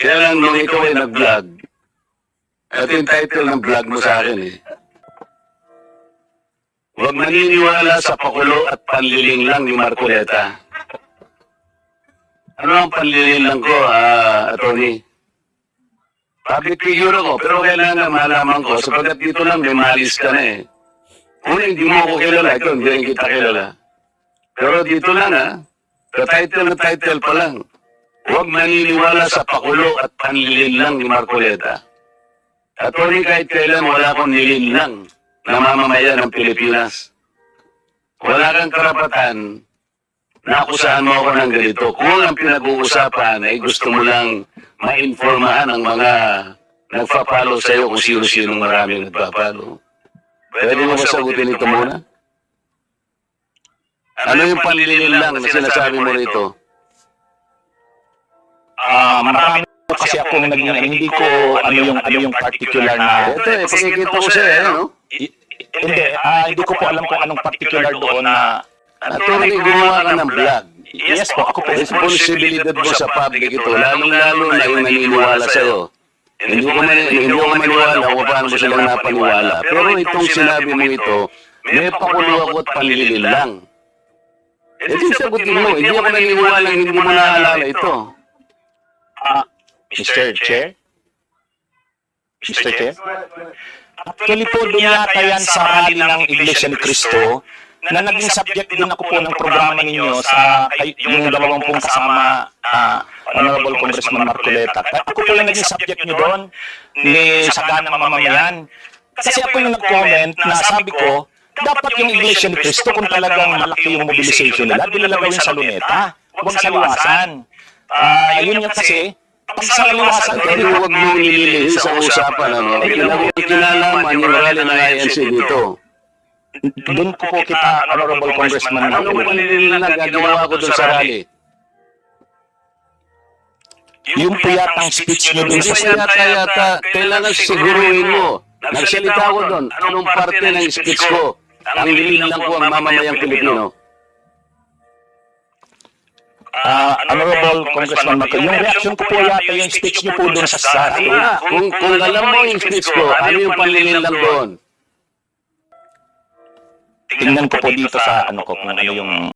Kaya lang nung ikaw ay nag-vlog, ito yung title ng vlog mo sa akin eh. Huwag maniniwala sa pakulo at panliling lang ni Marcoleta. Ano ang panliling lang ko, attorney? Public figure ako, pero kailangan malaman ko, sapagkat dito lang may malis ka na eh. Una, hindi mo ako kilala, ikaw hindi rin kita kilala. Pero dito lang the title pa lang. Huwag maniniwala sa pakulo at panliling lang ni Marcoleta. Attorney, kahit kailan wala akong nilinlang na mamamayan ng Pilipinas. Wala kang karapatan na akusahan mo ako ng ganito. Kung ang pinag-uusapan ay gusto mo lang ma-informahan ang mga nagpa-follow sa iyo kung sino-sino maraming nagpa-follow. Pwede mo ba sagutin ito muna? Ano yung panlilin lang na sinasabi mo rito? Marami kasi akong naging, hindi ko ano yung particular na. Ito eh, pakikita ko sa'yo, no? Hindi ko po alam kung anong particular doon na. Attorney, gumawa ka ng vlog. Yes po, ako po. Responsibilidad mo sa public ito, lalong-lalo na yung naniniwala sa'yo. Hindi ko maniwala kung paano mo silang napaniwala. Pero itong sinabi mo ito, may pakulo ako at panlilin lang. Eh di sagutin mo, hindi ako naniniwala, hindi mo naalala ito. Mr. Chair? Mr. Chair? Actually po, doon yata yan sa rally ng Iglesia ni Cristo na naging subject din ako po ng programa ninyo sa yung dalawang pong kasama Honorable Congressman Marcoleta. Ako po lang naging subject nyo doon ni Saganang Mamamayan. Kasi ako yung nag-comment na sabi ko, dapat yung Iglesia ni Cristo kung talagang malaki yung mobilization nila, di nila gawin sa luneta, huwag sa liwasan. Yun yung kasi, pag sa liwasan, Pero huwag mo nililihin sa usapan, ano? Kinalaman yung rally ng INC dito. doon ko po kita, Honorable Congressman, Ano mo panlilin lang gagawa ko dun sa rally? yung po yatang speech nyo dun Hindi sa pa yata, kailangan siguruhin mo. Nagsalita ko doon, anong parte ng speech ko? Ang nililang ko ang mamamayang Pilipino. Honorable Congressman Marco, yung reaction ko po yata yung speech nyo po doon sa Ano nga, kung alam mo yung speech ko, ano yung panlilin lang doon? tingnan ko po dito sa ano ko, kung ano yung